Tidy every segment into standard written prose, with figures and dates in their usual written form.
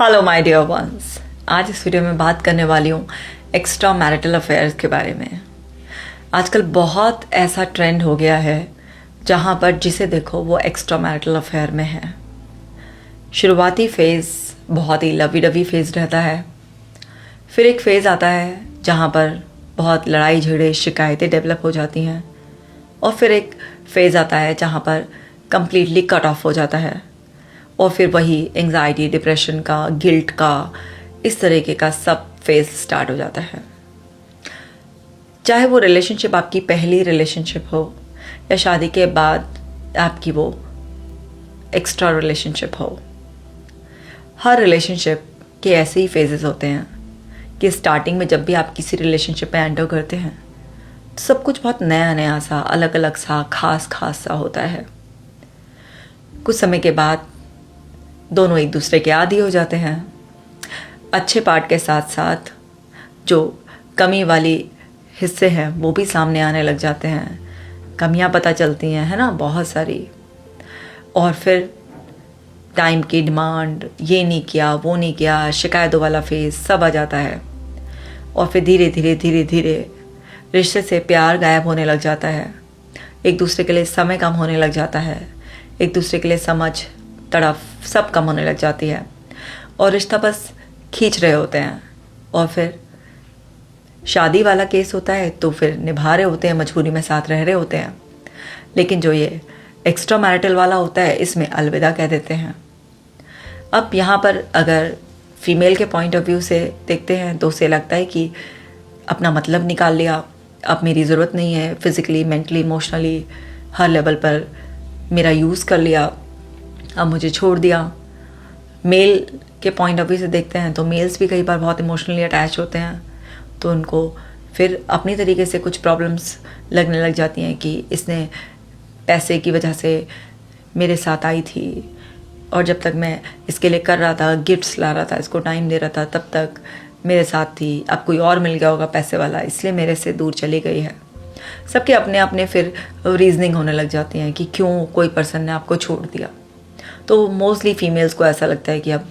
Hello my dear ones. आज इस video में बात करने वाली हूँ एक्स्ट्रा मैरिटल अफेयर्स के बारे में। आजकल बहुत ऐसा ट्रेंड हो गया है जहाँ पर जिसे देखो वो एक्स्ट्रा मैरिटल अफेयर में है। शुरुआती फेज़ बहुत ही लवी डवी फेज़ रहता है, फिर एक फेज़ आता है जहाँ पर बहुत लड़ाई झगड़े शिकायतें डेवलप हो जाती हैं, और फिर एक फेज़ आता है जहाँ पर कम्प्लीटली कट ऑफ हो जाता है, और फिर वही एंग्जाइटी, डिप्रेशन का, गिल्ट का, इस तरीके का सब फेज स्टार्ट हो जाता है। चाहे वो रिलेशनशिप आपकी पहली रिलेशनशिप हो या शादी के बाद आपकी वो एक्स्ट्रा रिलेशनशिप हो, हर रिलेशनशिप के ऐसे ही फेजेस होते हैं कि स्टार्टिंग में जब भी आप किसी रिलेशनशिप में एंटर करते हैं तो सब कुछ बहुत नया नया सा, अलग अलग सा, खास खास सा होता है। कुछ समय के बाद दोनों एक दूसरे के आदी हो जाते हैं। अच्छे पार्ट के साथ साथ जो कमी वाली हिस्से हैं वो भी सामने आने लग जाते हैं, कमियां पता चलती हैं, है ना, बहुत सारी। और फिर टाइम की डिमांड, ये नहीं किया, वो नहीं किया, शिकायतों वाला फेज सब आ जाता है। और फिर धीरे धीरे धीरे धीरे रिश्ते से प्यार गायब होने लग जाता है, एक दूसरे के लिए समय कम होने लग जाता है, एक दूसरे के लिए समझ, तड़फ सब कम होने लग जाती है, और रिश्ता बस खींच रहे होते हैं। और फिर शादी वाला केस होता है तो फिर निभा रहे होते हैं, मजबूरी में साथ रह रहे होते हैं। लेकिन जो ये एक्स्ट्रा मैरिटल वाला होता है इसमें अलविदा कह देते हैं। अब यहाँ पर अगर फीमेल के पॉइंट ऑफ व्यू से देखते हैं तो उसे लगता है कि अपना मतलब निकाल लिया, अब मेरी ज़रूरत नहीं है, फिज़िकली, मेंटली, इमोशनली हर लेवल पर मेरा यूज़ कर लिया, अब मुझे छोड़ दिया। मेल के पॉइंट ऑफ व्यू से देखते हैं तो मेल्स भी कई बार बहुत इमोशनली अटैच होते हैं, तो उनको फिर अपनी तरीके से कुछ प्रॉब्लम्स लगने लग जाती हैं कि इसने पैसे की वजह से मेरे साथ आई थी, और जब तक मैं इसके लिए कर रहा था, गिफ्ट्स ला रहा था, इसको टाइम दे रहा था, तब तक मेरे साथ थी, अब कोई और मिल गया होगा पैसे वाला, इसलिए मेरे से दूर चली गई है। सबके अपने अपने फिर रीजनिंग होने लग जाती हैं कि क्यों कोई पर्सन ने आपको छोड़ दिया। तो मोस्टली फीमेल्स को ऐसा लगता है कि अब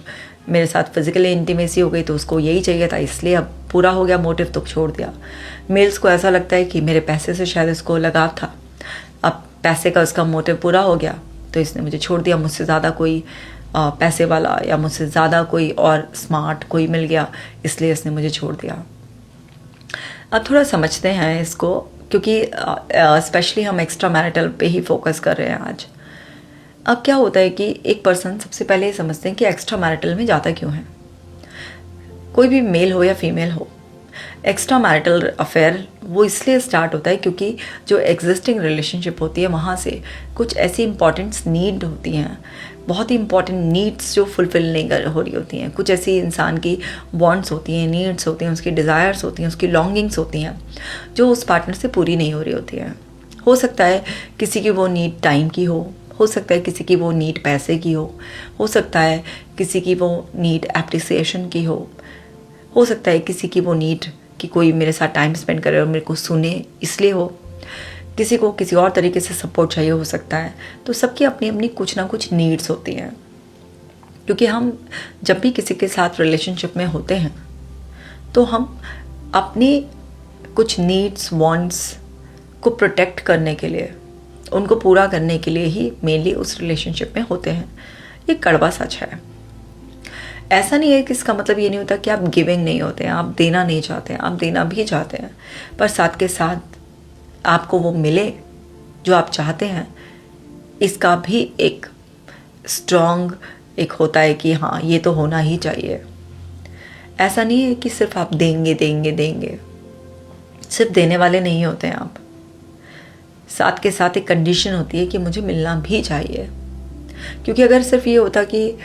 मेरे साथ फिजिकली इंटीमेसी हो गई तो उसको यही चाहिए था, इसलिए अब पूरा हो गया मोटिव तो छोड़ दिया। मेल्स को ऐसा लगता है कि मेरे पैसे से शायद इसको लगाव था, अब पैसे का उसका मोटिव पूरा हो गया तो इसने मुझे छोड़ दिया, मुझसे ज़्यादा कोई पैसे वाला या मुझसे ज़्यादा कोई और स्मार्ट कोई मिल गया, इसलिए इसने मुझे छोड़ दिया। अब थोड़ा समझते हैं इसको, क्योंकि स्पेशली हम एक्स्ट्रा मैरिटल पे ही फोकस कर रहे हैं आज। अब क्या होता है कि एक पर्सन सबसे पहले ये समझते हैं कि एक्स्ट्रा मैरिटल में जाता क्यों है। कोई भी मेल हो या फीमेल हो, एक्स्ट्रा मैरिटल अफेयर वो इसलिए स्टार्ट होता है क्योंकि जो एग्जिस्टिंग रिलेशनशिप होती है वहाँ से कुछ ऐसी इंपॉर्टेंट्स नीड होती हैं, बहुत ही इंपॉर्टेंट नीड्स जो फुलफिल नहीं हो रही होती हैं। कुछ ऐसी इंसान की वांट्स होती हैं, नीड्स होती हैं, उसकी डिज़ायर्स होती हैं, उसकी लॉन्गिंग्स होती हैं जो उस पार्टनर से पूरी नहीं हो रही होती हैं। हो सकता है किसी की वो नीड टाइम की हो सकता है किसी की वो नीड पैसे की हो सकता है किसी की वो नीड एप्रिसिएशन की हो सकता है किसी की वो नीड कि कोई मेरे साथ टाइम स्पेंड करे और मेरे को सुने इसलिए हो, किसी को किसी और तरीके से सपोर्ट चाहिए हो सकता है। तो सबकी अपनी अपनी कुछ ना कुछ नीड्स होती हैं, क्योंकि हम जब भी किसी के साथ रिलेशनशिप में होते हैं तो हम अपनी कुछ नीड्स, वांट्स को प्रोटेक्ट करने के लिए, उनको पूरा करने के लिए ही मेनली उस रिलेशनशिप में होते हैं। ये कड़वा सच है। ऐसा नहीं है कि इसका मतलब ये नहीं होता कि आप गिविंग नहीं होते हैं, आप देना नहीं चाहते हैं, आप देना भी चाहते हैं, पर साथ के साथ आपको वो मिले जो आप चाहते हैं, इसका भी एक स्ट्रॉन्ग एक होता है कि हाँ ये तो होना ही चाहिए। ऐसा नहीं है कि सिर्फ आप देंगे देंगे देंगे, सिर्फ देने वाले नहीं होते हैं आप, साथ के साथ एक कंडीशन होती है कि मुझे मिलना भी चाहिए। क्योंकि अगर सिर्फ ये होता कि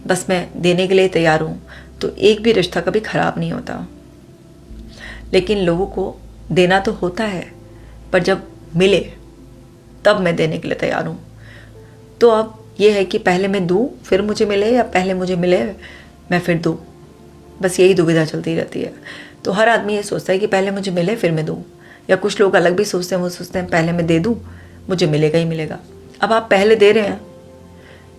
बस मैं देने के लिए तैयार हूँ तो एक भी रिश्ता कभी ख़राब नहीं होता। लेकिन लोगों को देना तो होता है, पर जब मिले तब मैं देने के लिए तैयार हूँ। तो अब ये है कि पहले मैं दूँ फिर मुझे मिले, या पहले मुझे मिले मैं फिर दूँ, बस यही दुविधा चलती रहती है। तो हर आदमी ये सोचता है कि पहले मुझे मिले फिर मैं दूँ, या कुछ लोग अलग भी सोचते हैं, वो सोचते हैं पहले मैं दे दूँ मुझे मिलेगा ही मिलेगा। अब आप पहले दे रहे हैं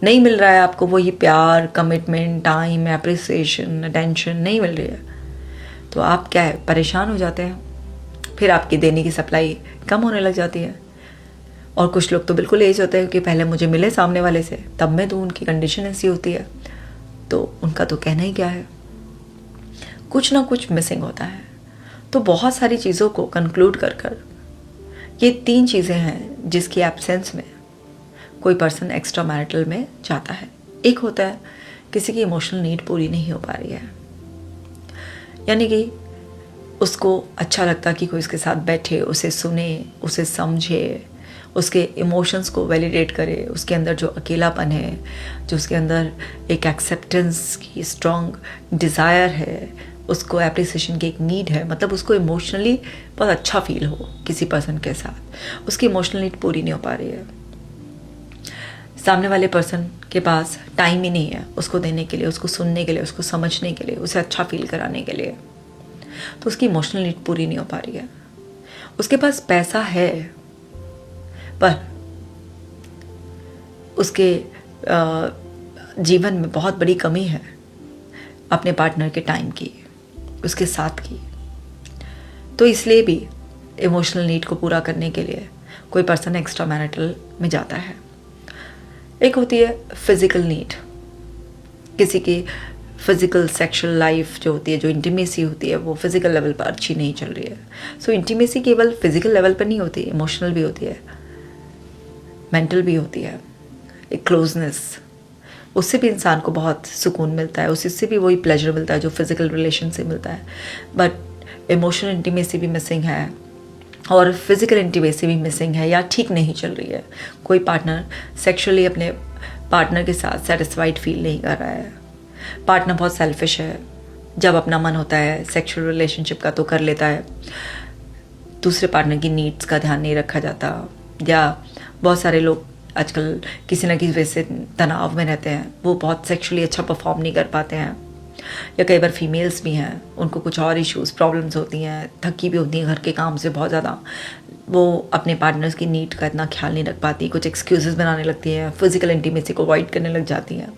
नहीं मिल रहा है आपको वो ये प्यार, कमिटमेंट, टाइम, एप्रिसिएशन, अटेंशन नहीं मिल रही है, तो आप क्या है, परेशान हो जाते हैं। फिर आपकी देने की सप्लाई कम होने लग जाती है। और कुछ लोग तो बिल्कुल यही होते हैं कि पहले मुझे मिले सामने वाले से तब मैं दूँ, उनकी कंडीशन ऐसी होती है, तो उनका तो कहना ही क्या है, कुछ ना कुछ मिसिंग होता है। तो बहुत सारी चीज़ों को कंक्लूड कर ये 3 चीज़ें हैं जिसकी एब्सेंस में कोई पर्सन एक्स्ट्रा मैरिटल में जाता है। एक होता है किसी की इमोशनल नीड पूरी नहीं हो पा रही है, यानी कि उसको अच्छा लगता कि कोई उसके साथ बैठे, उसे सुने, उसे समझे, उसके इमोशंस को वैलिडेट करे, उसके अंदर जो अकेलापन है, जो उसके अंदर एक एक्सेप्टेंस की स्ट्रॉन्ग डिज़ायर है, उसको एप्रिसिएशन की एक नीड है, मतलब उसको इमोशनली बहुत अच्छा फील हो किसी पर्सन के साथ, उसकी इमोशनल नीड पूरी नहीं हो पा रही है। सामने वाले पर्सन के पास टाइम ही नहीं है उसको देने के लिए, उसको सुनने के लिए, उसको समझने के लिए, उसे अच्छा फील कराने के लिए, तो उसकी इमोशनल नीड पूरी नहीं हो पा रही है। उसके पास पैसा है पर उसके जीवन में बहुत बड़ी कमी है अपने पार्टनर के टाइम की, उसके साथ की। तो इसलिए भी इमोशनल नीड को पूरा करने के लिए कोई पर्सन एक्स्ट्रा मैरिटल में जाता है। एक होती है फिजिकल नीड, किसी की फिजिकल सेक्सुअल लाइफ जो होती है, जो इंटीमेसी होती है, वो फिजिकल लेवल पर अच्छी नहीं चल रही है। सो इंटीमेसी केवल फिजिकल लेवल पर नहीं होती, इमोशनल भी होती है, मेंटल भी होती है। एक क्लोजनेस, उससे भी इंसान को बहुत सुकून मिलता है, उससे भी वही प्लेजर मिलता है जो फिजिकल रिलेशन से मिलता है। बट इमोशनल इंटीमेसी भी मिसिंग है और फिजिकल इंटीमेसी भी मिसिंग है या ठीक नहीं चल रही है। कोई पार्टनर सेक्सुअली अपने पार्टनर के साथ सेटिस्फाइड फील नहीं कर रहा है। पार्टनर बहुत सेल्फिश है, जब अपना मन होता है सेक्सुअल रिलेशनशिप का तो कर लेता है, दूसरे पार्टनर की नीड्स का ध्यान नहीं रखा जाता। या बहुत सारे लोग आजकल किसी न किसी वजह से तनाव में रहते हैं, वो बहुत सेक्सुअली अच्छा परफॉर्म नहीं कर पाते हैं। या कई बार फीमेल्स भी हैं, उनको कुछ और इश्यूज़, प्रॉब्लम्स होती हैं, थकी भी होती हैं घर के काम से बहुत ज़्यादा, वो अपने पार्टनर्स की नीड का इतना ख्याल नहीं रख पाती, कुछ एक्सक्यूजेस बनाने लगती हैं, फिजिकल इंटीमेसी को अवॉइड करने लग जाती हैं।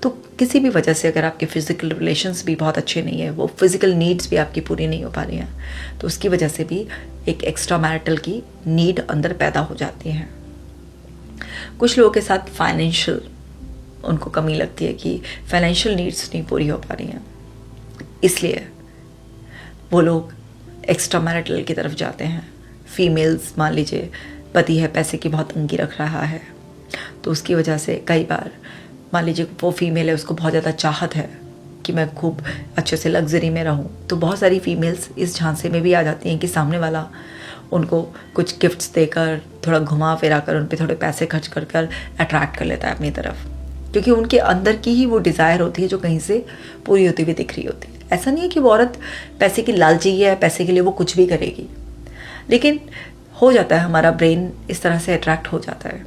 तो किसी भी वजह से अगर आपके फिजिकल रिलेशंस भी बहुत अच्छे नहीं है, वो फिजिकल नीड्स भी आपकी पूरी नहीं हो पा रही हैं, तो उसकी वजह से भी एक एक्स्ट्रा मैरिटल की नीड अंदर पैदा हो जाती है। कुछ लोगों के साथ फाइनेंशियल उनको कमी लगती है कि फाइनेंशियल नीड्स नहीं पूरी हो पा रही हैं, इसलिए वो लोग एक्स्ट्रा मैरिटल की तरफ जाते हैं। फीमेल्स, मान लीजिए पति है, पैसे की बहुत तंगी रख रहा है, तो उसकी वजह से कई बार मान लीजिए वो फीमेल है, उसको बहुत ज़्यादा चाहत है कि मैं खूब अच्छे से लग्जरी में रहूं, तो बहुत सारी फीमेल्स इस झांसे में भी आ जाती हैं कि सामने वाला उनको कुछ गिफ्ट्स देकर, थोड़ा घुमा फिरा कर, उन पर थोड़े पैसे खर्च कर कर अट्रैक्ट कर लेता है अपनी तरफ, क्योंकि उनके अंदर की ही वो डिज़ायर होती है जो कहीं से पूरी होती हुई दिख रही होती है। ऐसा नहीं है कि वो औरत पैसे की लालची है, पैसे के लिए वो कुछ भी करेगी, लेकिन हो जाता है, हमारा ब्रेन इस तरह से अट्रैक्ट हो जाता है।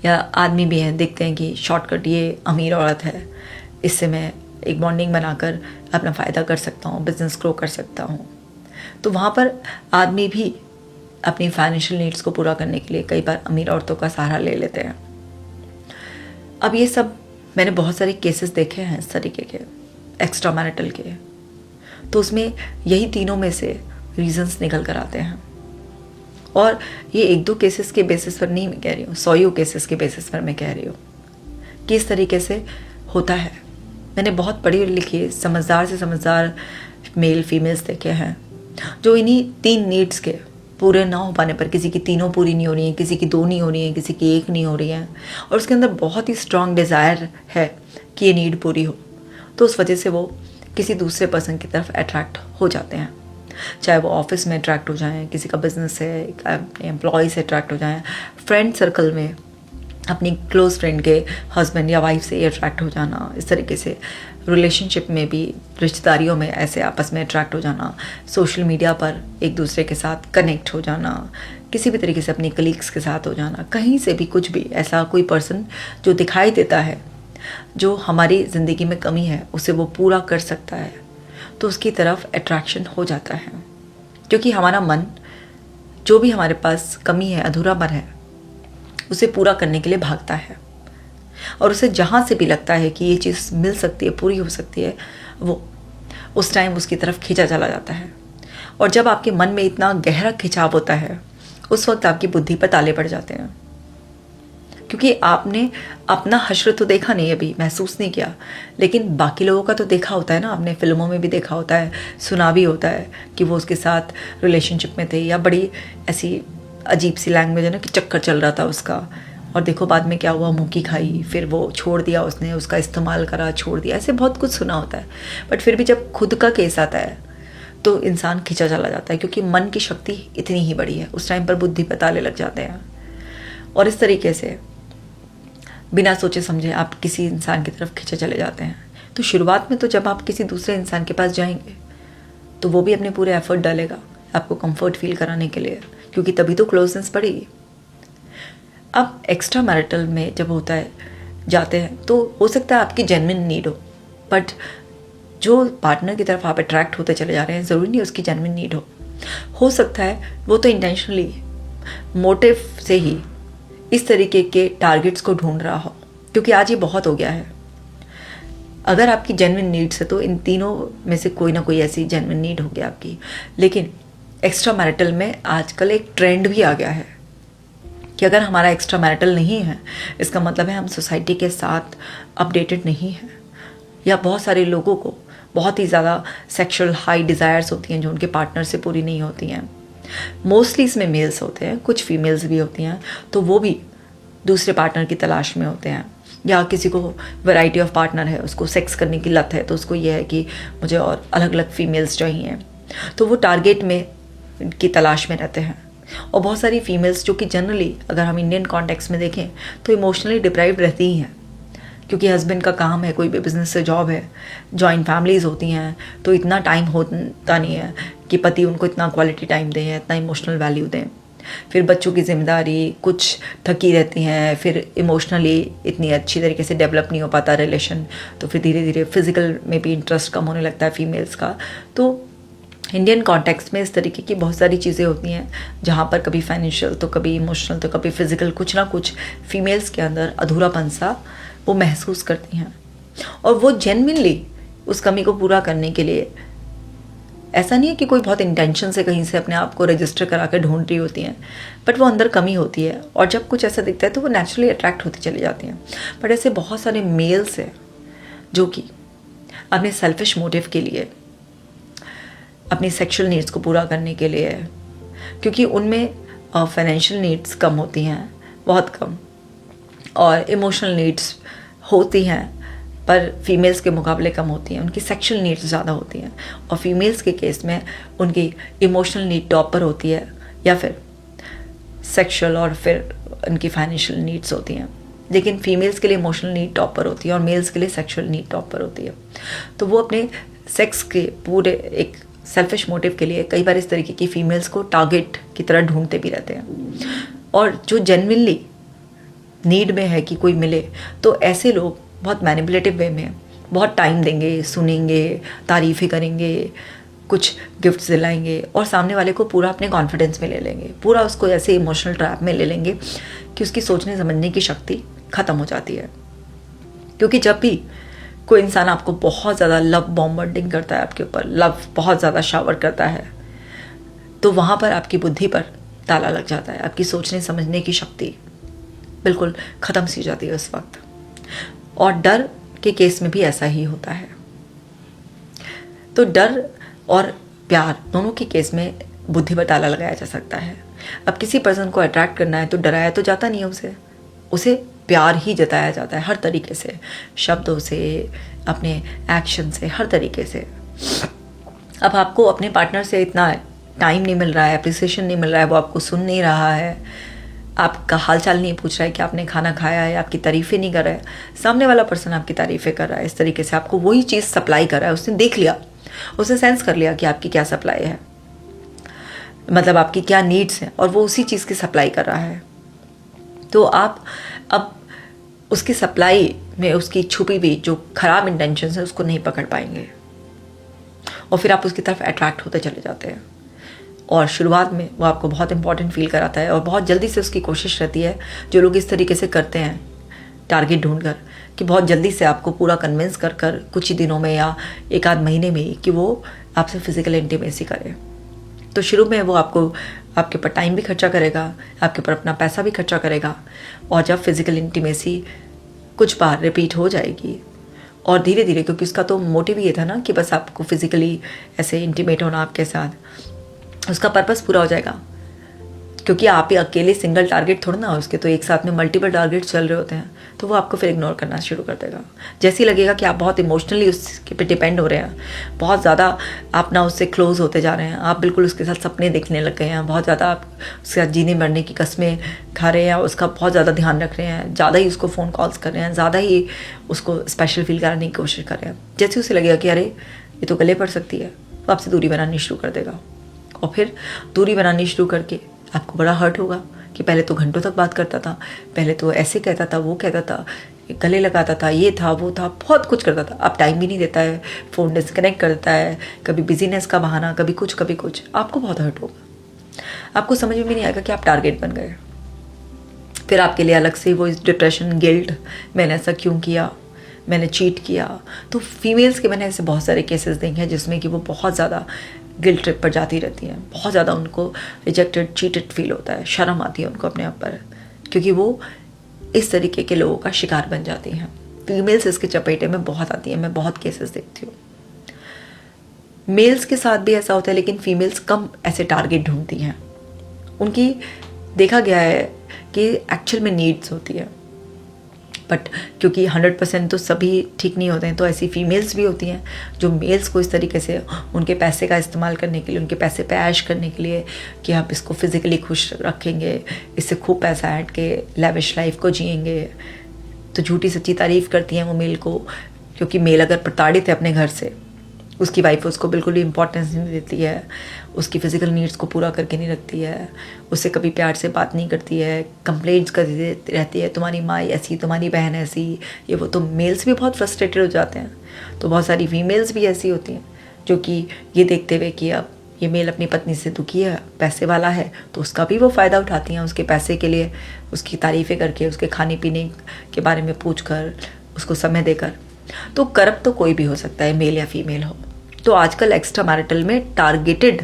या आदमी भी हैं, देखते हैं कि शॉर्टकट, ये अमीर औरत है, इससे मैं एक बॉन्डिंग बनाकर अपना फ़ायदा कर सकता हूँ, बिजनेस ग्रो कर सकता हूँ, तो वहाँ पर आदमी भी अपनी फाइनेंशियल नीड्स को पूरा करने के लिए कई बार अमीर औरतों का सहारा ले लेते हैं। अब ये सब मैंने बहुत सारे केसेस देखे हैं इस तरीके के एक्स्ट्रा मैरिटल के, तो उसमें यही तीनों में से रीजंस निकल कर आते हैं। और ये 1-2 केसेस के बेसिस पर नहीं मैं कह रही हूँ, 100 केसेस के बेसिस पर मैं कह रही हूँ कि इस तरीके से होता है। मैंने बहुत पढ़ी लिखी समझदार से समझदार मेल फीमेल्स देखे हैं जो इन्हीं 3 नीड्स के पूरे ना हो पाने पर, किसी की तीनों पूरी नहीं हो रही हैं, किसी की 2 नहीं हो रही हैं, किसी की 1 नहीं हो रही है, और उसके अंदर बहुत ही स्ट्रॉन्ग डिज़ायर है कि ये नीड पूरी हो, तो उस वजह से वो किसी दूसरे पर्सन की तरफ अट्रैक्ट हो जाते हैं। चाहे वो ऑफिस में अट्रैक्ट हो जाएं, किसी का बिजनेस है, एम्प्लॉय से अट्रैक्ट हो जाएं, फ्रेंड सर्कल में अपनी क्लोज फ्रेंड के हस्बैंड या वाइफ से अट्रैक्ट हो जाना, इस तरीके से रिलेशनशिप में भी, रिश्तेदारियों में ऐसे आपस में अट्रैक्ट हो जाना, सोशल मीडिया पर एक दूसरे के साथ कनेक्ट हो जाना, किसी भी तरीके से अपनी कलीग्स के साथ हो जाना, कहीं से भी कुछ भी ऐसा कोई पर्सन जो दिखाई देता है जो हमारी ज़िंदगी में कमी है उसे वो पूरा कर सकता है, तो उसकी तरफ अट्रैक्शन हो जाता है। क्योंकि हमारा मन जो भी हमारे पास कमी है, अधूरापन है, उसे पूरा करने के लिए भागता है। और उसे जहाँ से भी लगता है कि ये चीज़ मिल सकती है, पूरी हो सकती है, वो उस टाइम उसकी तरफ खींचा चला जाता है। और जब आपके मन में इतना गहरा खिंचाव होता है, उस वक्त आपकी बुद्धि पर ताले पड़ जाते हैं, क्योंकि आपने अपना हश्र तो देखा नहीं, अभी महसूस नहीं किया, लेकिन बाकी लोगों का तो देखा होता है ना, आपने फिल्मों में भी देखा होता है, सुना भी होता है कि वो उसके साथ रिलेशनशिप में थे, या बड़ी ऐसी अजीब सी लैंग्वेज है ना कि चक्कर चल रहा था उसका, और देखो बाद में क्या हुआ, मुँह की खाई, फिर वो छोड़ दिया, उसने उसका इस्तेमाल करा, छोड़ दिया, ऐसे बहुत कुछ सुना होता है। बट फिर भी जब खुद का केस आता है तो इंसान खींचा चला जाता है, क्योंकि मन की शक्ति इतनी ही बड़ी है, उस टाइम पर बुद्धि पर ताले लग जाते हैं। और इस तरीके से बिना सोचे समझे आप किसी इंसान की तरफ खींचे चले जाते हैं। तो शुरुआत में तो जब आप किसी दूसरे इंसान के पास जाएंगे तो वो भी अपने पूरे एफर्ट डालेगा आपको कंफर्ट फील कराने के लिए, क्योंकि तभी तो क्लोजनेस बढ़ेगी। अब एक्स्ट्रा मैरिटल में जब होता है, जाते हैं, तो हो सकता है आपकी जेन्युइन नीड हो, बट जो पार्टनर की तरफ आप अट्रैक्ट होते चले जा रहे हैं, ज़रूरी नहीं उसकी जेन्युइन नीड हो सकता है वो तो इंटेंशनली मोटिव से ही इस तरीके के टारगेट्स को ढूंढ रहा हो, क्योंकि आज ये बहुत हो गया है। अगर आपकी जेन्युइन नीड्स है तो इन तीनों में से कोई ना कोई ऐसी जेन्युइन नीड होगी आपकी। लेकिन एक्स्ट्रा मैरिटल में आजकल एक ट्रेंड भी आ गया है कि अगर हमारा एक्स्ट्रा मैरिटल नहीं है, इसका मतलब है हम सोसाइटी के साथ अपडेटेड नहीं हैं, या बहुत सारे लोगों को बहुत ही ज़्यादा सेक्सुअल हाई डिज़ायर्स होती हैं जो उनके पार्टनर से पूरी नहीं होती हैं। मोस्टली इसमें मेल्स होते हैं, कुछ फीमेल्स भी होती हैं, तो वो भी दूसरे पार्टनर की तलाश में होते हैं, या किसी को वैरायटी ऑफ पार्टनर है, उसको सेक्स करने की लत है, तो उसको ये है कि मुझे और अलग अलग फीमेल्स चाहिए, तो वो टारगेट में की तलाश में रहते हैं। और बहुत सारी फीमेल्स जो कि जनरली अगर हम इंडियन कॉन्टेक्स्ट में देखें तो इमोशनली डिप्राइव्ड रहती ही हैं, क्योंकि हस्बैंड का काम है, कोई भी बिजनेस से जॉब है, जॉइंट फैमिलीज़ होती हैं, तो इतना टाइम होता नहीं है कि पति उनको इतना क्वालिटी टाइम दें, इतना इमोशनल वैल्यू दें। फिर बच्चों की जिम्मेदारी, कुछ थकी रहती हैं, फिर इमोशनली इतनी अच्छी तरीके से डेवलप नहीं हो पाता रिलेशन, तो फिर धीरे धीरे फिजिकल में भी इंटरेस्ट कम होने लगता है फीमेल्स का। तो इंडियन कॉन्टेक्स्ट में इस तरीके की बहुत सारी चीज़ें होती हैं जहाँ पर कभी फाइनेंशियल तो कभी इमोशनल तो कभी फिजिकल, कुछ ना कुछ फीमेल्स के अंदर अधूरापन सा वो महसूस करती हैं, और वो जेन्युइनली उस कमी को पूरा करने के लिए, ऐसा नहीं है कि कोई बहुत इंटेंशन से कहीं से अपने आप को रजिस्टर करा कर ढूंढ रही होती हैं, बट वो अंदर कमी होती है, और जब कुछ ऐसा दिखता है तो वो नेचुरली अट्रैक्ट होती चली जाती हैं। बट ऐसे बहुत सारे मेल्स हैं जो कि अपने सेल्फिश मोटिव के लिए, अपनी सेक्सुअल नीड्स को पूरा करने के लिए, क्योंकि उनमें फाइनेंशियल नीड्स कम होती हैं, बहुत कम, और इमोशनल नीड्स होती हैं पर फीमेल्स के मुकाबले कम होती हैं, उनकी सेक्सुअल नीड्स ज़्यादा होती हैं, और फीमेल्स के केस में उनकी इमोशनल नीड टॉप पर होती है, या फिर सेक्सुअल और फिर उनकी फाइनेंशियल नीड्स होती हैं। लेकिन फीमेल्स के लिए इमोशनल नीड टॉप पर होती है और मेल्स के लिए सेक्सुअल नीड टॉप पर होती है। तो वो अपने सेक्स के पूरे एक सेल्फिश मोटिव के लिए कई बार इस तरीके की फीमेल्स को टारगेट की तरह ढूंढते भी रहते हैं, और जो जेन्युइनली नीड में है कि कोई मिले, तो ऐसे लोग बहुत मैनिपुलेटिव वे में बहुत टाइम देंगे, सुनेंगे, तारीफ़ें करेंगे, कुछ गिफ्ट्स दिलाएंगे, और सामने वाले को पूरा अपने कॉन्फिडेंस में ले लेंगे, पूरा उसको ऐसे इमोशनल ट्रैप में ले लेंगे कि उसकी सोचने समझने की शक्ति ख़त्म हो जाती है। क्योंकि जब भी कोई इंसान आपको बहुत ज़्यादा लव बॉम्बार्डिंग करता है, आपके ऊपर लव बहुत ज़्यादा शावर करता है, तो वहाँ पर आपकी बुद्धि पर ताला लग जाता है, आपकी सोचने समझने की शक्ति बिल्कुल ख़त्म सी जाती है उस वक्त। और डर के केस में भी ऐसा ही होता है। तो डर और प्यार दोनों के केस में बुद्धि पर ताला लगाया जा सकता है। अब किसी पर्सन को अट्रैक्ट करना है तो डराया तो जाता नहीं है, उसे प्यार ही जताया जाता है हर तरीके से, शब्दों से, अपने एक्शन से, हर तरीके से। अब आपको अपने पार्टनर से इतना टाइम नहीं मिल रहा है, अप्रिसिएशन नहीं मिल रहा है, वो आपको सुन नहीं रहा है, आपका हालचाल नहीं पूछ रहा है कि आपने खाना खाया है, आपकी तारीफ़ें नहीं कर रहा है, सामने वाला पर्सन आपकी तारीफ़ें कर रहा है, इस तरीके से आपको वही चीज़ सप्लाई कर रहा है। उसने देख लिया, उसने सेंस कर लिया कि आपकी क्या सप्लाई है, मतलब आपकी क्या नीड्स हैं, और वो उसी चीज़ की सप्लाई कर रहा है। तो आप अब उसकी सप्लाई में उसकी छुपी हुई जो खराब इंटेंशन है उसको नहीं पकड़ पाएंगे, और फिर आप उसकी तरफ अट्रैक्ट होते चले जाते हैं। और शुरुआत में वो आपको बहुत इंपॉर्टेंट फील कराता है, और बहुत जल्दी से उसकी कोशिश रहती है, जो लोग इस तरीके से करते हैं टारगेट ढूंढकर कि बहुत जल्दी से आपको पूरा कन्विंस कर कर कुछ ही दिनों में या एक आध महीने में ही कि वो आपसे फिजिकल इंटीमेसी करे। तो शुरू में वो आपके ऊपर टाइम भी खर्चा करेगा, आपके ऊपर अपना पैसा भी खर्चा करेगा, और जब फिजिकल इंटीमेसी कुछ बार रिपीट हो जाएगी और धीरे धीरे, क्योंकि उसका तो मोटिव ये था ना कि बस आपको फिजिकली ऐसे इंटीमेट होना आपके साथ, उसका पर्पस पूरा हो जाएगा। क्योंकि आप ही अकेले सिंगल टारगेट थोड़ा ना, उसके तो एक साथ में मल्टीपल टारगेट चल रहे होते हैं, तो वो आपको फिर इग्नोर करना शुरू कर देगा। जैसे ही लगेगा कि आप बहुत इमोशनली उसके पे डिपेंड हो रहे हैं, बहुत ज़्यादा आप ना उससे क्लोज होते जा रहे हैं, आप बिल्कुल उसके साथ सपने देखने लग गए हैं, बहुत ज़्यादा आप उसके साथ जीने मरने की कस्में खा रहे हैं, उसका बहुत ज़्यादा ध्यान रख रहे हैं, ज़्यादा ही उसको फ़ोन कॉल्स कर रहे हैं, ज़्यादा ही उसको स्पेशल फील कराने की कोशिश कर रहे हैं, जैसे उसे लगेगा कि अरे ये तो गले पड़ सकती है, तो आपसे दूरी बनानी शुरू कर देगा। और फिर दूरी बनानी शुरू करके आपको बड़ा हर्ट होगा कि पहले तो घंटों तक बात करता था, पहले तो ऐसे कहता था, वो कहता था, गले लगाता था, ये था वो था, बहुत कुछ करता था। अब टाइम भी नहीं देता है, फ़ोन डिस्कनेक्ट करता है, कभी बिजीनेस का बहाना, कभी कुछ कभी कुछ। आपको बहुत हर्ट होगा, आपको समझ में भी नहीं आएगा कि आप टारगेट बन गए। फिर आपके लिए अलग से वो डिप्रेशन, गिल्ट, मैंने ऐसा क्यों किया, मैंने चीट किया। तो फीमेल्स के मैंने ऐसे बहुत सारे केसेस देखे हैं जिसमें कि वो बहुत ज़्यादा गिल्ट ट्रिप पर जाती रहती हैं, बहुत ज़्यादा उनको रिजेक्टेड, चीटेड फील होता है, शर्म आती है उनको अपने आप पर, क्योंकि वो इस तरीके के लोगों का शिकार बन जाती हैं। फीमेल्स इसके चपेटे में बहुत आती हैं, मैं बहुत केसेस देखती हूँ। मेल्स के साथ भी ऐसा होता है, लेकिन फीमेल्स कम ऐसे टारगेट ढूंढती हैं। उनकी देखा गया है कि एक्चुअल में नीड्स होती है, बट क्योंकि 100% तो सभी ठीक नहीं होते हैं, तो ऐसी फीमेल्स भी होती हैं जो मेल्स को इस तरीके से उनके पैसे का इस्तेमाल करने के लिए, उनके पैसे पे ऐश करने के लिए कि आप इसको फिजिकली खुश रखेंगे, इससे खूब पैसा ऐड के लैविश लाइफ को जिएंगे, तो झूठी सच्ची तारीफ करती हैं वो मेल को। क्योंकि मेल अगर प्रताड़ित है अपने घर से, उसकी वाइफ उसको बिल्कुल भी इंपॉर्टेंस नहीं देती है, उसकी फिजिकल नीड्स को पूरा करके नहीं रखती है, उससे कभी प्यार से बात नहीं करती है, कंप्लेंट्स करती रहती है, तुम्हारी माँ ऐसी, तुम्हारी बहन ऐसी, ये वो, तो मेल्स भी बहुत फ्रस्ट्रेटेड हो जाते हैं। तो बहुत सारी फीमेल्स भी ऐसी होती हैं जो कि ये देखते हुए कि अब ये मेल अपनी पत्नी से दुखी है, पैसे वाला है, तो उसका भी वो फ़ायदा उठाती हैं, उसके पैसे के लिए उसकी तारीफ़ें करके, उसके खाने पीने के बारे में पूछ कर, उसको समय देकर। तो करप्ट तो कोई भी हो सकता है, मेल या फीमेल हो। तो आजकल एक्स्ट्रा मैरिटल में टारगेटेड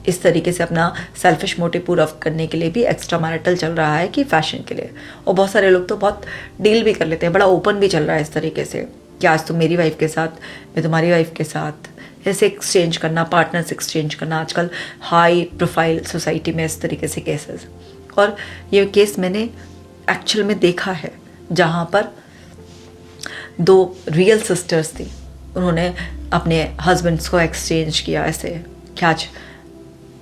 इस तरीके से अपना सेल्फिश मोटिव पूरा करने के लिए भी एक्स्ट्रा मैरिटल चल रहा है कि फैशन के लिए। और बहुत सारे लोग तो बहुत डील भी कर लेते हैं, बड़ा ओपन भी चल रहा है इस तरीके से कि आज तुम मेरी वाइफ के साथ, मैं तुम्हारी वाइफ के साथ, ऐसे एक्सचेंज करना, पार्टनर्स एक्सचेंज करना। आजकल हाई प्रोफाइल सोसाइटी में इस तरीके से केसेस, और ये केस मैंने एक्चुअल में देखा है जहाँ पर 2 रियल सिस्टर्स थी, उन्होंने अपने हस्बैंड्स को एक्सचेंज किया ऐसे। क्या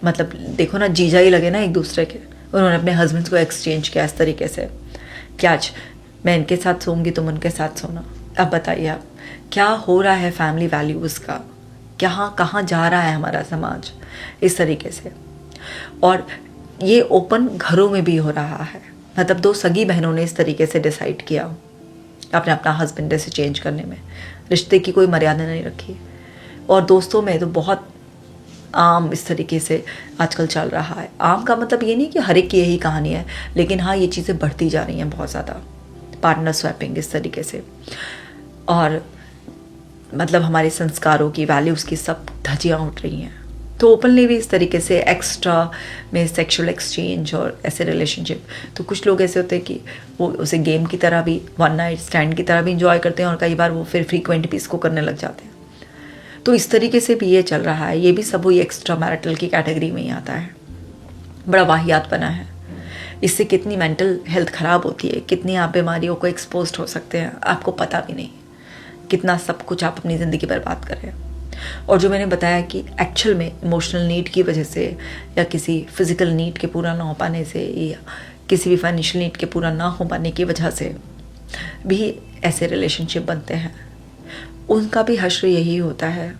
मतलब देखो ना, जीजा ही लगे ना एक दूसरे के, उन्होंने अपने हस्बैंड्स को एक्सचेंज किया इस तरीके से कि आज मैं इनके साथ सोऊंगी, तुम उनके साथ सोना। अब बताइए आप क्या हो रहा है फैमिली वैल्यूज़ का, कहाँ जा रहा है हमारा समाज इस तरीके से। और ये ओपन घरों में भी हो रहा है, मतलब 2 सगी बहनों ने इस तरीके से डिसाइड किया अपने अपना हस्बैंड से चेंज करने में, रिश्ते की कोई मर्यादा नहीं रखी। और दोस्तों में तो बहुत आम इस तरीके से आजकल चल रहा है। आम का मतलब ये नहीं कि हर एक की यही कहानी है, लेकिन हाँ ये चीज़ें बढ़ती जा रही हैं बहुत ज़्यादा, पार्टनर स्वैपिंग इस तरीके से। और मतलब हमारे संस्कारों की, वैल्यूज़ की सब धज्जियाँ उठ रही हैं। तो ओपनली भी इस तरीके से एक्स्ट्रा में सेक्सुअल एक्सचेंज और ऐसे रिलेशनशिप, तो कुछ लोग ऐसे होते हैं कि वो उसे गेम की तरह भी, वन नाइट स्टैंड की तरह भी इंजॉय करते हैं, और कई बार वो फिर फ्रीक्वेंट भी इसको करने लग जाते हैं। तो इस तरीके से भी ये चल रहा है, ये भी सब वही एक्स्ट्रा मैरिटल की कैटेगरी में ही आता है। बड़ा वाहियात बना है। इससे कितनी मेंटल हेल्थ ख़राब होती है, कितनी आप बीमारियों को एक्सपोज हो सकते हैं, आपको पता भी नहीं, कितना सब कुछ आप अपनी ज़िंदगी बर्बाद कर रहे हैं। और जो मैंने बताया कि एक्चुअल में इमोशनल नीड की वजह से, या किसी फिजिकल नीड के पूरा ना हो पाने से, या किसी भी फाइनेंशियल नीड के पूरा ना हो पाने की वजह से भी ऐसे रिलेशनशिप बनते हैं, उनका भी हश्र यही होता है।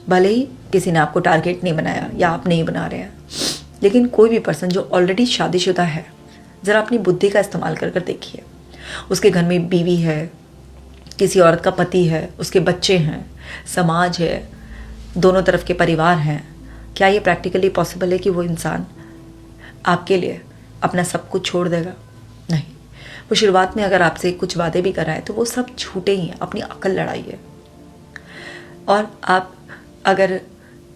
भले ही किसी ने आपको टारगेट नहीं बनाया या आप नहीं बना रहे हैं, लेकिन कोई भी पर्सन जो ऑलरेडी शादीशुदा है, ज़रा अपनी बुद्धि का इस्तेमाल कर देखिए। उसके घर में बीवी है, किसी औरत का पति है, उसके बच्चे हैं, समाज है, दोनों तरफ के परिवार हैं। क्या ये प्रैक्टिकली पॉसिबल है कि वो इंसान आपके लिए अपना सब कुछ छोड़ देगा? नहीं। वो शुरुआत में अगर आपसे कुछ वादे भी कराए तो वो सब झूठे ही हैं, अपनी अकल लड़ाई है। और आप अगर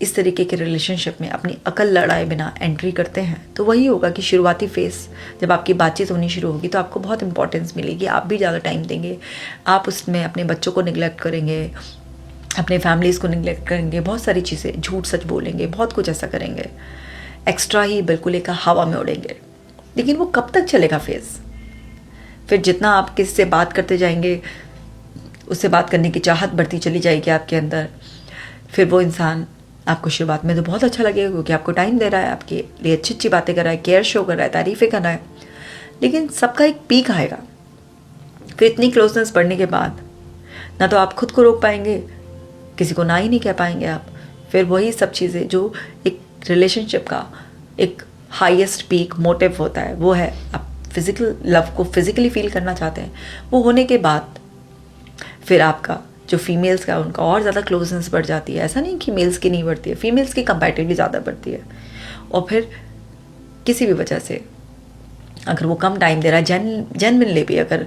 इस तरीके के रिलेशनशिप में अपनी अकल लड़ाए बिना एंट्री करते हैं तो वही होगा कि शुरुआती फेस जब आपकी बातचीत होनी शुरू होगी तो आपको बहुत इंपॉर्टेंस मिलेगी, आप भी ज़्यादा टाइम देंगे, आप उसमें अपने बच्चों को निगलेक्ट करेंगे, अपने फैमिलीज़ को निगलेक्ट करेंगे, बहुत सारी चीज़ें, झूठ सच बोलेंगे, बहुत कुछ ऐसा करेंगे, एक्स्ट्रा ही बिल्कुल एक हवा में उड़ेंगे। लेकिन वो कब तक चलेगा फेज़? फिर जितना आप किसी से बात करते जाएंगे उससे बात करने की चाहत बढ़ती चली जाएगी आपके अंदर। फिर वो इंसान आपको शुरुआत में तो बहुत अच्छा लगेगा क्योंकि आपको टाइम दे रहा है, आपके लिए अच्छी अच्छी बातें कर रहा है, केयर शो कर रहा है, तारीफ़ें कर रहा है। लेकिन सबका एक पीक आएगा। फिर इतनी क्लोजनेस बढ़ने के बाद ना तो आप खुद को रोक पाएंगे, किसी को ना ही नहीं कह पाएंगे आप। फिर वही सब चीज़ें जो एक रिलेशनशिप का एक हाईएस्ट पीक मोटिव होता है, वो है आप फिज़िकल लव को फिज़िकली फील करना चाहते हैं। वो होने के बाद फिर आपका जो फीमेल्स का उनका और ज़्यादा क्लोजनेस बढ़ जाती है। ऐसा नहीं कि मेल्स की नहीं बढ़ती है, फीमेल्स की कंपैरेटिवली ज़्यादा बढ़ती है। और फिर किसी भी वजह से अगर वो कम टाइम दे रहा है, जेन्युइनली भी अगर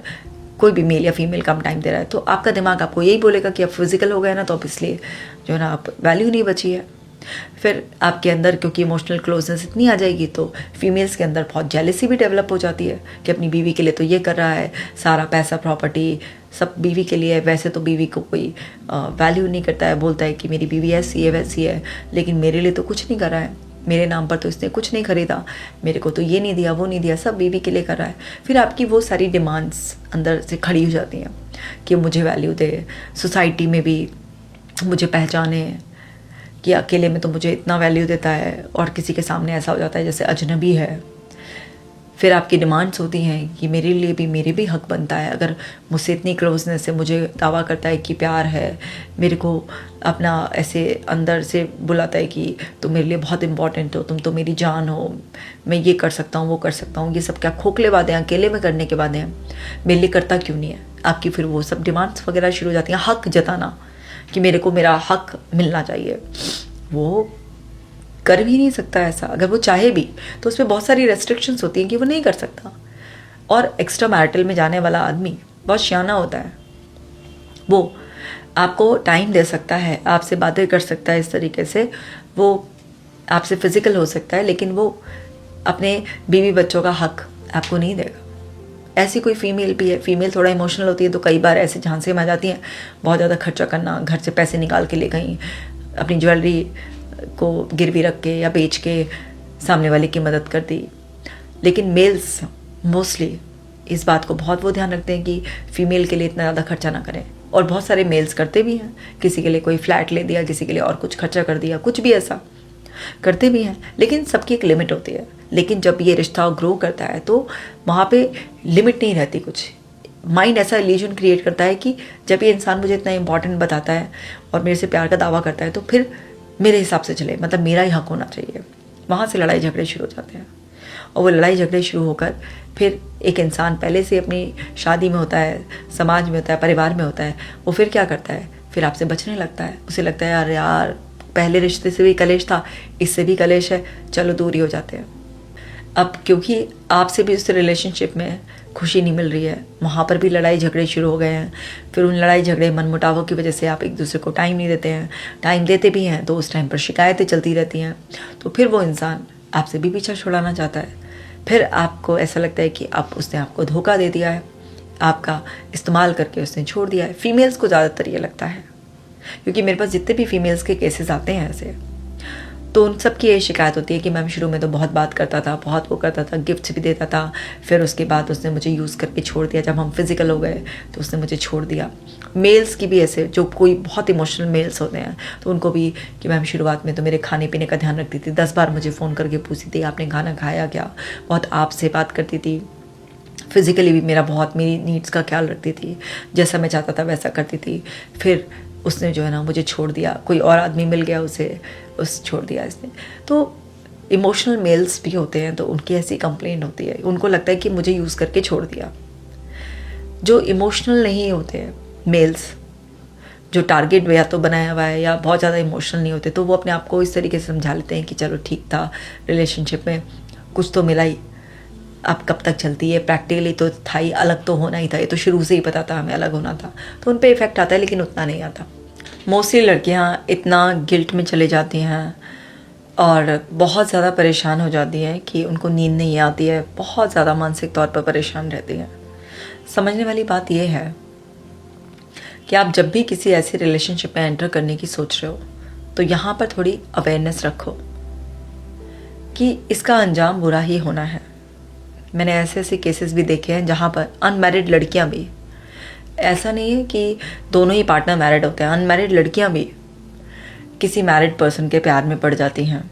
कोई भी मेल या फीमेल कम टाइम दे रहा है तो आपका दिमाग आपको यही बोलेगा कि अब फिजिकल हो गया ना, तो अब इसलिए जो है ना आप वैल्यू नहीं बची है। फिर आपके अंदर क्योंकि इमोशनल क्लोजनेस इतनी आ जाएगी तो फीमेल्स के अंदर बहुत जेलसी भी डेवलप हो जाती है कि अपनी बीवी के लिए तो ये कर रहा है, सारा पैसा प्रॉपर्टी सब बीवी के लिए है। वैसे तो बीवी को कोई वैल्यू नहीं करता है, बोलता है कि मेरी बीवी ऐसी है वैसी है, लेकिन मेरे लिए तो कुछ नहीं कर रहा है, मेरे नाम पर तो इसने कुछ नहीं खरीदा, मेरे को तो ये नहीं दिया वो नहीं दिया, सब बीवी के लिए कर रहा है। फिर आपकी वो सारी डिमांड्स अंदर से खड़ी हो जाती हैं कि मुझे वैल्यू दे, सोसाइटी में भी मुझे पहचाने, कि अकेले में तो मुझे इतना वैल्यू देता है और किसी के सामने ऐसा हो जाता है जैसे अजनबी है। फिर आपकी डिमांड्स होती हैं कि मेरे लिए भी मेरे भी हक बनता है, अगर मुझसे इतनी क्लोजनेस से मुझे दावा करता है कि प्यार है, मेरे को अपना ऐसे अंदर से बुलाता है कि तुम मेरे लिए बहुत इंपॉर्टेंट हो, तुम तो मेरी जान हो, मैं ये कर सकता हूँ वो कर सकता हूँ, ये सब क्या खोखले वादे हैं, अकेले में करने के वादे हैं, मेरे लिए करता क्यों नहीं है। आपकी फिर वो सब डिमांड्स वगैरह शुरू हो जाती हैं, हक जताना कि मेरे को मेरा हक मिलना चाहिए। वो कर भी नहीं सकता ऐसा, अगर वो चाहे भी तो उसमें बहुत सारी रेस्ट्रिक्शंस होती हैं कि वो नहीं कर सकता। और एक्स्ट्रा मैरिटल में जाने वाला आदमी बहुत सियाना होता है, वो आपको टाइम दे सकता है, आपसे बातें कर सकता है इस तरीके से, वो आपसे फिजिकल हो सकता है, लेकिन वो अपने बीवी बच्चों का हक आपको नहीं देगा। ऐसी कोई फीमेल भी है, फीमेल थोड़ा इमोशनल होती है तो कई बार ऐसे झांसे में आ जाती हैं, बहुत ज़्यादा खर्चा करना, घर से पैसे निकाल के ले गई, अपनी ज्वेलरी को गिरवी रख के या बेच के सामने वाले की मदद कर दी। लेकिन मेल्स मोस्टली इस बात को बहुत वो ध्यान रखते हैं कि फ़ीमेल के लिए इतना ज़्यादा खर्चा ना करें। और बहुत सारे मेल्स करते भी हैं, किसी के लिए कोई फ्लैट ले दिया, किसी के लिए और कुछ खर्चा कर दिया, कुछ भी ऐसा करते भी हैं, लेकिन सबकी एक लिमिट होती है। लेकिन जब ये रिश्ता ग्रो करता है तो वहाँ पे लिमिट नहीं रहती कुछ। माइंड ऐसा इल्यूजन क्रिएट करता है कि जब ये इंसान मुझे इतना इंपॉर्टेंट बताता है और मेरे से प्यार का दावा करता है तो फिर मेरे हिसाब से चले, मतलब मेरा ही हक होना चाहिए। वहाँ से लड़ाई झगड़े शुरू हो जाते हैं और वो लड़ाई झगड़े शुरू होकर फिर एक इंसान पहले से अपनी शादी में होता है, समाज में होता है, परिवार में होता है, वो फिर क्या करता है, फिर आपसे बचने लगता है। उसे लगता है यार यार पहले रिश्ते से भी कलेश था, इससे भी कलेश है, चलो दूर ही हो जाते हैं। अब क्योंकि आपसे भी उस रिलेशनशिप में खुशी नहीं मिल रही है, वहाँ पर भी लड़ाई झगड़े शुरू हो गए हैं। फिर उन लड़ाई झगड़े मनमुटावों की वजह से आप एक दूसरे को टाइम नहीं देते हैं, टाइम देते भी हैं तो उस टाइम पर शिकायतें चलती रहती हैं। तो फिर वो इंसान आपसे भी पीछा छुड़ाना चाहता है। फिर आपको ऐसा लगता है कि अब उसने आपको धोखा दे दिया है, आपका इस्तेमाल करके उसने छोड़ दिया है। फीमेल्स को ज़्यादातर ये लगता है, क्योंकि मेरे पास जितने भी फीमेल्स के केसेस आते हैं ऐसे, तो उन सब की ये शिकायत होती है कि मैम शुरू में तो बहुत बात करता था, बहुत वो करता था, गिफ्ट्स भी देता था, फिर उसके बाद उसने मुझे यूज़ करके छोड़ दिया। जब हम फिजिकल हो गए तो उसने मुझे छोड़ दिया। मेल्स की भी ऐसे, जो कोई बहुत इमोशनल मेल्स होते हैं तो उनको भी कि मैम शुरुआत में तो मेरे खाने पीने का ध्यान रखती थी, 10 बार मुझे फ़ोन करके पूछती थी आपने खाना खाया क्या, बहुत आपसे बात करती थी, फिज़िकली भी मेरी नीड्स का ख्याल रखती थी, जैसा मैं चाहता था वैसा करती थी। फिर उसने जो है ना मुझे छोड़ दिया, कोई और आदमी मिल गया उस छोड़ दिया इसने। तो इमोशनल मेल्स भी होते हैं तो उनकी ऐसी कंप्लेंट होती है, उनको लगता है कि मुझे यूज़ करके छोड़ दिया। जो इमोशनल नहीं होते हैं मेल्स, जो टारगेट या तो बनाया हुआ है या बहुत ज़्यादा इमोशनल नहीं होते, तो वो अपने आप को इस तरीके से समझा लेते हैं कि चलो ठीक था, रिलेशनशिप में कुछ तो मिला ही, अब कब तक चलती है, प्रैक्टिकली तो था ही, अलग तो होना ही था, ये तो शुरू से ही पता था हमें अलग होना था, तो उन पे इफ़ेक्ट आता है लेकिन उतना नहीं आता। मोस्टली लड़कियाँ इतना गिल्ट में चले जाती हैं और बहुत ज़्यादा परेशान हो जाती हैं कि उनको नींद नहीं आती है, बहुत ज़्यादा मानसिक तौर पर परेशान रहती हैं। समझने वाली बात यह है कि आप जब भी किसी ऐसी रिलेशनशिप में एंटर करने की सोच रहे हो तो यहाँ पर थोड़ी अवेयरनेस रखो कि इसका अंजाम बुरा ही होना है। मैंने ऐसे ऐसे केसेस भी देखे हैं जहाँ पर अनमैरिड लड़कियाँ भी, ऐसा नहीं है कि दोनों ही पार्टनर मैरिड होते हैं, अनमैरिड लड़कियाँ भी किसी मैरिड पर्सन के प्यार में पड़ जाती हैं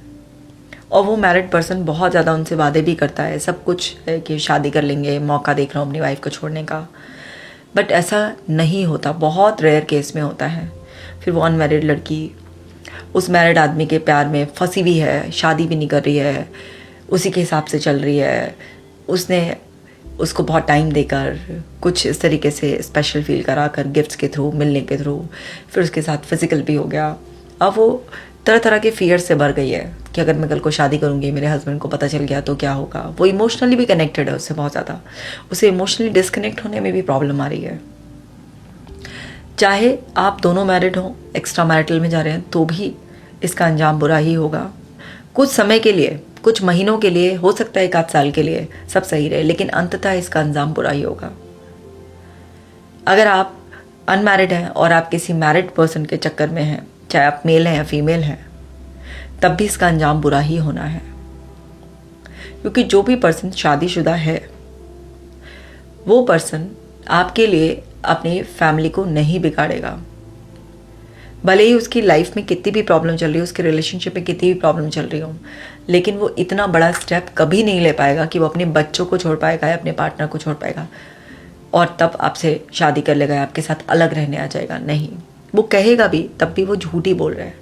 और वो मैरिड पर्सन बहुत ज़्यादा उनसे वादे भी करता है, सब कुछ है कि शादी कर लेंगे, मौका देख रहा हूँ अपनी वाइफ को छोड़ने का, बट ऐसा नहीं होता, बहुत रेयर केस में होता है। फिर वो अनमैरिड लड़की उस मैरिड आदमी के प्यार में फंसी हुई है, शादी भी नहीं कर रही है, उसी के हिसाब से चल रही है, उसने उसको बहुत टाइम देकर कुछ इस तरीके से स्पेशल फील करा कर, गिफ्ट्स के थ्रू, मिलने के थ्रू, फिर उसके साथ फिजिकल भी हो गया। अब वो तरह तरह के फियर से भर गई है कि अगर मैं कल को शादी करूँगी, मेरे हस्बैंड को पता चल गया तो क्या होगा। वो इमोशनली भी कनेक्टेड है उससे बहुत ज़्यादा, उसे इमोशनली डिस्कनेक्ट होने में भी प्रॉब्लम आ रही है। चाहे आप दोनों मैरिड हों, एक्स्ट्रा मैरिटल में जा रहे हैं, तो भी इसका अंजाम बुरा ही होगा। कुछ समय के लिए, कुछ महीनों के लिए, हो सकता है 1 आध साल के लिए सब सही रहे, लेकिन अंततः इसका अंजाम बुरा ही होगा। अगर आप अनमैरिड हैं और आप किसी मैरिड पर्सन के चक्कर में हैं, चाहे आप मेल हैं या फीमेल हैं, तब भी इसका अंजाम बुरा ही होना है। क्योंकि जो भी पर्सन शादीशुदा है वो पर्सन आपके लिए अपनी फैमिली को नहीं बिगाड़ेगा। भले ही उसकी लाइफ में कितनी भी प्रॉब्लम चल रही हो, उसके रिलेशनशिप में कितनी भी प्रॉब्लम चल रही हो, लेकिन वो इतना बड़ा स्टेप कभी नहीं ले पाएगा कि वो अपने बच्चों को छोड़ पाएगा या अपने पार्टनर को छोड़ पाएगा और तब आपसे शादी कर लेगा, आपके साथ अलग रहने आ जाएगा। नहीं, वो कहेगा भी तब भी वो झूठ ही बोल रहा है।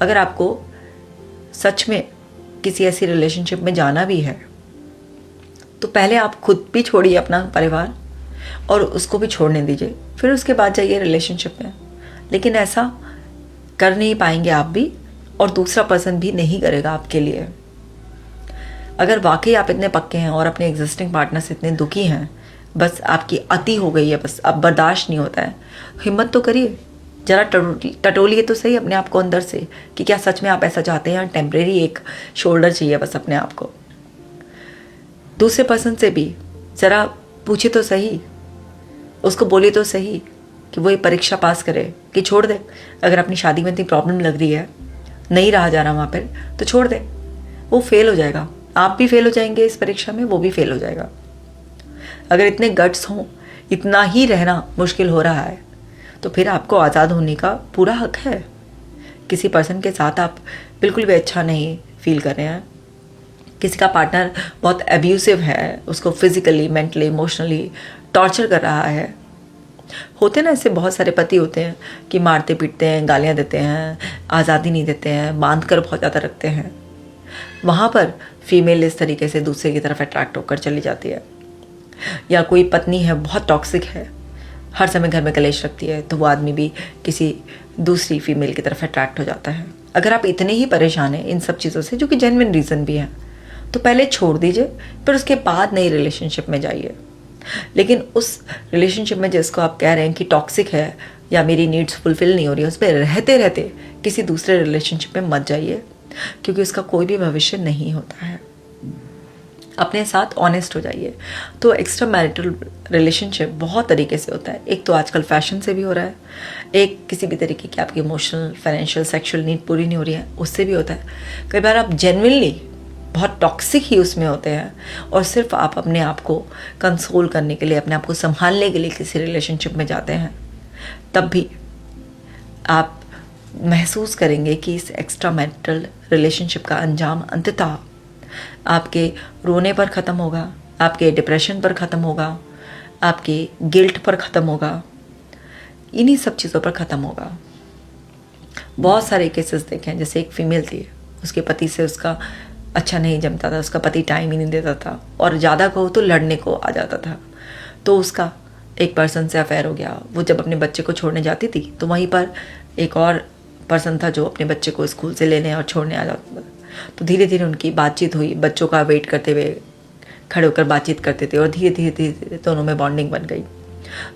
अगर आपको सच में किसी ऐसी रिलेशनशिप में जाना भी है तो पहले आप खुद भी छोड़िए अपना परिवार और उसको भी छोड़ने दीजिए, फिर उसके बाद जाइए रिलेशनशिप में। लेकिन ऐसा कर नहीं पाएंगे आप भी और दूसरा पर्सन भी नहीं करेगा आपके लिए। अगर वाकई आप इतने पक्के हैं और अपने एग्जिस्टिंग पार्टनर से इतने दुखी हैं, बस आपकी अति हो गई है, बस अब बर्दाश्त नहीं होता है, हिम्मत तो करिए, जरा टटोलिए तो सही अपने आप को अंदर से कि क्या सच में आप ऐसा चाहते हैं या टेम्परेरी एक शोल्डर चाहिए बस अपने आप को। दूसरे पर्सन से भी ज़रा पूछे तो सही, उसको बोले तो सही कि वो ये परीक्षा पास करे कि छोड़ दे। अगर अपनी शादी में इतनी प्रॉब्लम लग रही है, नहीं रहा जा रहा वहाँ पर, तो छोड़ दे, वो फेल हो जाएगा, आप भी फेल हो जाएंगे इस परीक्षा में, वो भी फेल हो जाएगा। अगर इतने गट्स हों, इतना ही रहना मुश्किल हो रहा है, तो फिर आपको आज़ाद होने का पूरा हक है। किसी पर्सन के साथ आप बिल्कुल भी अच्छा नहीं फील कर रहे हैं, किसी का पार्टनर बहुत एब्यूसिव है, उसको फिजिकली, मेंटली, इमोशनली टॉर्चर कर रहा है। होते ना ऐसे बहुत सारे पति होते हैं कि मारते पीटते हैं, गालियाँ देते हैं, आज़ादी नहीं देते हैं, बांध कर बहुत ज़्यादा रखते हैं। वहाँ पर फीमेल इस तरीके से दूसरे की तरफ अट्रैक्ट होकर चली जाती है। या कोई पत्नी है बहुत टॉक्सिक है, हर समय घर में कलेश रखती है, तो वो आदमी भी किसी दूसरी फीमेल की तरफ अट्रैक्ट हो जाता है। अगर आप इतने ही परेशान हैं इन सब चीज़ों से, जो कि जेन्युइन रीज़न भी है, तो पहले छोड़ दीजिए, फिर उसके बाद नई रिलेशनशिप में जाइए। लेकिन उस रिलेशनशिप में जिसको आप कह रहे हैं कि टॉक्सिक है या मेरी नीड्स फुलफिल नहीं हो रही है, उस पर रहते रहते किसी दूसरे रिलेशनशिप में मत जाइए, क्योंकि उसका कोई भी भविष्य नहीं होता है। अपने साथ ऑनेस्ट हो जाइए। तो एक्स्ट्रा मैरिटल रिलेशनशिप बहुत तरीके से होता है। एक तो आजकल फैशन से भी हो रहा है, एक किसी भी तरीके की आपकी इमोशनल, फाइनेंशियल, सेक्सुअल नीड पूरी नहीं हो रही है, उससे भी होता है। कई बार आप जेन्युइनली बहुत टॉक्सिक ही उसमें होते हैं और सिर्फ आप अपने आप को कंसोल करने के लिए, अपने आप को संभालने के लिए किसी रिलेशनशिप में जाते हैं, तब भी आप महसूस करेंगे कि इस एक्स्ट्रा मैरिटल रिलेशनशिप का अंजाम अंततः आपके रोने पर ख़त्म होगा, आपके डिप्रेशन पर ख़त्म होगा, आपके गिल्ट पर ख़त्म होगा, इन्हीं सब चीज़ों पर ख़त्म होगा। बहुत सारे केसेस देखे हैं, जैसे एक फीमेल थी, उसके पति से उसका अच्छा नहीं जमता था, उसका पति टाइम ही नहीं देता था और ज़्यादा कहो तो लड़ने को आ जाता था। तो उसका एक पर्सन से अफेयर हो गया। वो जब अपने बच्चे को छोड़ने जाती थी तो वहीं पर एक और पर्सन था जो अपने बच्चे को स्कूल से लेने और छोड़ने आ जाता था। तो धीरे धीरे उनकी बातचीत हुई, बच्चों का वेट करते हुए खड़े होकर बातचीत करते थे और धीरे धीरे धीरे धीरे दोनों में बॉन्डिंग बन गई।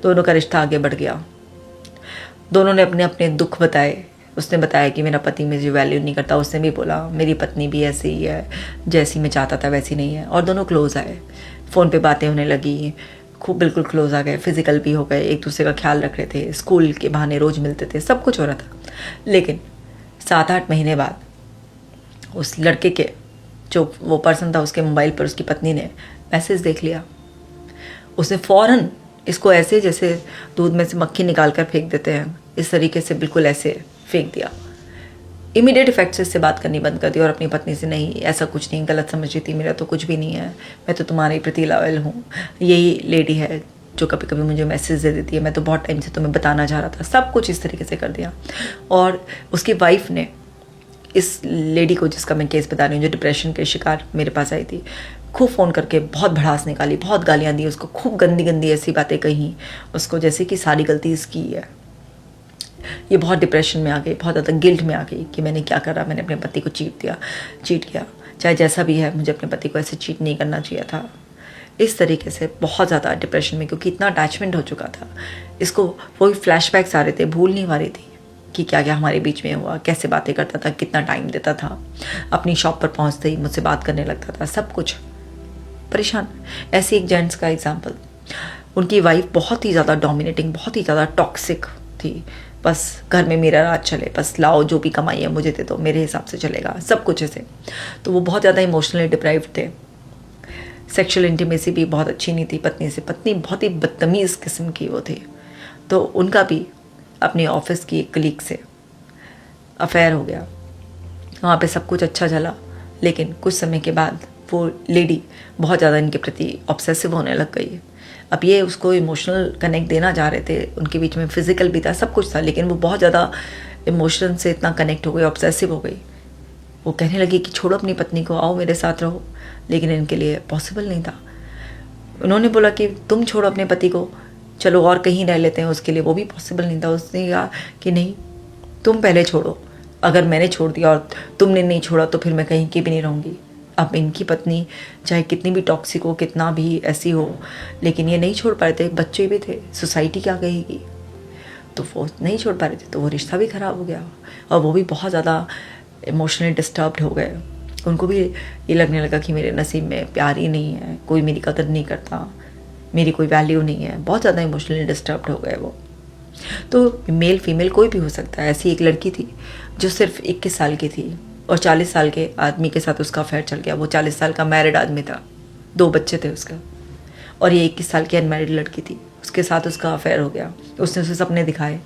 दोनों का रिश्ता आगे बढ़ गया। दोनों ने अपने अपने दुख बताए। उसने बताया कि मेरा पति मुझे वैल्यू नहीं करता, उसने भी बोला मेरी पत्नी भी ऐसी ही है, जैसी मैं चाहता था वैसी नहीं है। और दोनों क्लोज आए, फ़ोन पे बातें होने लगी, खूब बिल्कुल क्लोज आ गए, फिजिकल भी हो गए, एक दूसरे का ख्याल रख रहे थे, स्कूल के बहाने रोज़ मिलते थे, सब कुछ हो रहा था। लेकिन 7-8 महीने बाद उस लड़के के जो वो पर्सन था, उसके मोबाइल पर उसकी पत्नी ने मैसेज देख लिया। उसने फ़ौरन इसको ऐसे जैसे दूध में से मक्खी निकाल कर फेंक देते हैं, इस तरीके से बिल्कुल ऐसे फेंक दिया। इमीडिएट इफेक्ट से इससे बात करनी बंद कर दी और अपनी पत्नी से, नहीं ऐसा कुछ नहीं, गलत समझ रही थी, मेरा तो कुछ भी नहीं है, मैं तो तुम्हारे प्रति लॉयल हूँ, यही लेडी है जो कभी कभी मुझे मैसेज दे देती है, मैं तो बहुत टाइम से तुम्हें बताना चाह रहा था। सब कुछ इस तरीके से कर दिया। और उसकी वाइफ ने इस लेडी को, जिसका मैं केस बता रही हूँ, जो डिप्रेशन के शिकार मेरे पास आई थी, खूब फ़ोन करके बहुत भड़ास निकाली, बहुत गालियाँ दी उसको, खूब गंदी गंदी ऐसी बातें कही उसको, जैसे कि सारी गलती इसकी है। ये बहुत डिप्रेशन में आ गई, बहुत ज़्यादा गिल्ट में आ गई कि मैंने क्या करा, मैंने अपने पति को चीट किया, चाहे जैसा भी है, मुझे अपने पति को ऐसे चीट नहीं करना चाहिए था। इस तरीके से बहुत ज़्यादा डिप्रेशन में, क्योंकि इतना अटैचमेंट हो चुका था, इसको वही फ्लैशबैक्स आ रहे थे, भूल नहीं पा रही थी कि क्या क्या हमारे बीच में हुआ, कैसे बातें करता था, कितना टाइम देता था, अपनी शॉप पर पहुंचते ही मुझसे बात करने लगता था, सब कुछ परेशान। ऐसे एक जेंट्स का एग्जाम्पल, उनकी वाइफ बहुत ही ज़्यादा डोमिनेटिंग, बहुत ही ज़्यादा टॉक्सिक थी। बस घर में मेरा राज चले, बस लाओ जो भी कमाई है मुझे दे दो, मेरे हिसाब से चलेगा, सब कुछ ऐसे। तो वो बहुत ज़्यादा इमोशनली डिप्राइव्ड थे। सेक्सुअल इंटीमेसी भी बहुत अच्छी नहीं थी पत्नी से। पत्नी बहुत ही बदतमीज़ किस्म की वो थी। तो उनका भी अपने ऑफिस की एक कलीग से अफेयर हो गया। वहाँ पे सब कुछ अच्छा चला, लेकिन कुछ समय के बाद वो लेडी बहुत ज़्यादा इनके प्रति ऑब्सेसिव होने लग गई। अब ये उसको इमोशनल कनेक्ट देना चाह रहे थे, उनके बीच में फिजिकल भी था, सब कुछ था, लेकिन वो बहुत ज़्यादा इमोशन से इतना कनेक्ट हो गई, ऑब्सेसिव हो गई। वो कहने लगी कि छोड़ो अपनी पत्नी को, आओ मेरे साथ रहो, लेकिन इनके लिए पॉसिबल नहीं था। उन्होंने बोला कि तुम छोड़ो अपने पति को, चलो और कहीं रह लेते हैं, उसके लिए वो भी पॉसिबल नहीं था। उसने कहा कि नहीं, तुम पहले छोड़ो, अगर मैंने छोड़ दिया और तुमने नहीं छोड़ा तो फिर मैं कहीं की भी नहीं रहूँगी। अब इनकी पत्नी चाहे कितनी भी टॉक्सिक हो, कितना भी ऐसी हो, लेकिन ये नहीं छोड़ पा रहे थे, बच्चे भी थे, सोसाइटी क्या कहेगी, तो वो नहीं छोड़ पा रहे थे, तो वो रिश्ता भी ख़राब हो गया और वो भी बहुत ज़्यादा इमोशनली डिस्टर्ब्ड हो गए। उनको भी ये लगने लगा कि मेरे नसीब में प्यार ही नहीं है, कोई मेरी कदर नहीं करता, मेरी कोई वैल्यू नहीं है, बहुत ज़्यादा इमोशनली डिस्टर्ब्ड हो गए वो। तो मेल फीमेल कोई भी हो सकता है। ऐसी एक लड़की थी जो सिर्फ 21 साल की थी और 40 साल के आदमी के साथ उसका अफेयर चल गया। वो 40 साल का मैरिड आदमी था, 2 बच्चे थे उसका, और ये 21 साल की अनमैरिड लड़की थी, उसके साथ उसका अफेयर हो गया। उसने उसे सपने दिखाए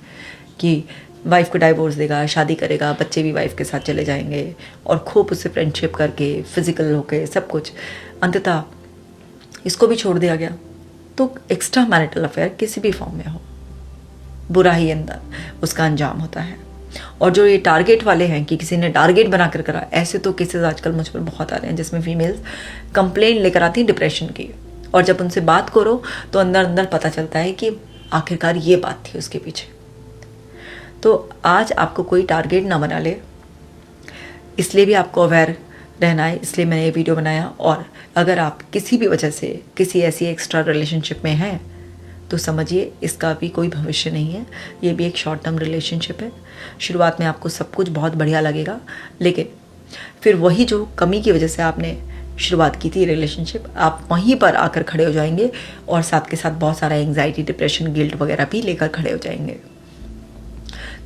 कि वाइफ को डाइवोर्स देगा, शादी करेगा, बच्चे भी वाइफ के साथ चले जाएंगे, और खूब उससे फ्रेंडशिप करके, फिजिकल होके, सब कुछ। अंततः इसको भी छोड़ दिया गया। तो एक्स्ट्रा मैरिटल अफेयर किसी भी फॉर्म में हो, बुरा ही अंदर उसका अंजाम होता है। और जो ये टारगेट वाले हैं कि किसी ने टारगेट बनाकर करा, ऐसे तो केसेस आजकल मुझ पर बहुत आ रहे हैं, जिसमें फीमेल्स कंप्लेंट लेकर आती हैं डिप्रेशन की, और जब उनसे बात करो तो अंदर अंदर पता चलता है कि आखिरकार ये बात थी उसके पीछे। तो आज आपको कोई टारगेट ना बना ले, इसलिए भी आपको अवेयर रहना है, इसलिए मैंने ये वीडियो बनाया। और अगर आप किसी भी वजह से किसी ऐसी एक्स्ट्रा रिलेशनशिप में हैं तो समझिए इसका भी कोई भविष्य नहीं है, ये भी एक शॉर्ट टर्म रिलेशनशिप है। शुरुआत में आपको सब कुछ बहुत बढ़िया लगेगा, लेकिन फिर वही जो कमी की वजह से आपने शुरुआत की थी रिलेशनशिप, आप वहीं पर आकर खड़े हो जाएंगे और साथ के साथ बहुत सारा एंग्जाइटी, डिप्रेशन, गिल्ट वगैरह भी लेकर खड़े हो जाएंगे।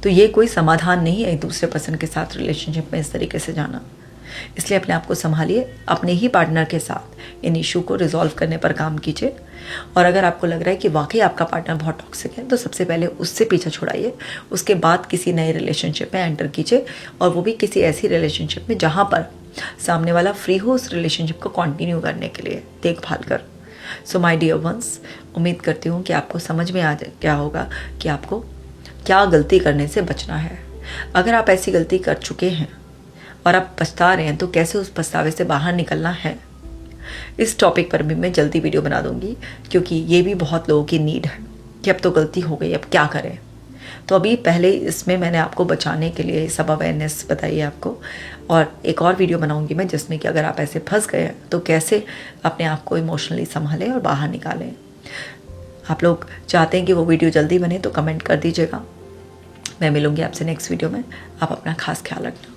तो ये कोई समाधान नहीं है एक दूसरे पर्सन के साथ रिलेशनशिप में इस तरीके से जाना। इसलिए अपने आप को संभालिए, अपने ही पार्टनर के साथ इन इशू को रिजॉल्व करने पर काम कीजिए। और अगर आपको लग रहा है कि वाकई आपका पार्टनर बहुत टॉक्सिक है, तो सबसे पहले उससे पीछा छुड़ाइए, उसके बाद किसी नए रिलेशनशिप में एंटर कीजिए, और वो भी किसी ऐसी रिलेशनशिप में जहाँ पर सामने वाला फ्री हो उस रिलेशनशिप को कंटिन्यू करने के लिए देखभाल कर। सो माय डियर वंस, उम्मीद करती हूँ कि आपको समझ में आ जाए क्या होगा कि आपको क्या गलती करने से बचना है। अगर आप ऐसी गलती कर चुके हैं और आप पछता रहे हैं तो कैसे उस पछतावे से बाहर निकलना है, इस टॉपिक पर भी मैं जल्दी वीडियो बना दूंगी, क्योंकि ये भी बहुत लोगों की नीड है कि अब तो गलती हो गई, अब क्या करें। तो अभी पहले इसमें मैंने आपको बचाने के लिए सब अवेयरनेस बताई है आपको, और एक और वीडियो बनाऊंगी मैं जिसमें कि अगर आप ऐसे फंस गए हैं तो कैसे अपने आप को इमोशनली संभालें और बाहर निकालें। आप लोग चाहते हैं कि वो वीडियो जल्दी बने तो कमेंट कर दीजिएगा। मैं मिलूंगी आपसे नेक्स्ट वीडियो में। आप अपना खास ख्याल रखना।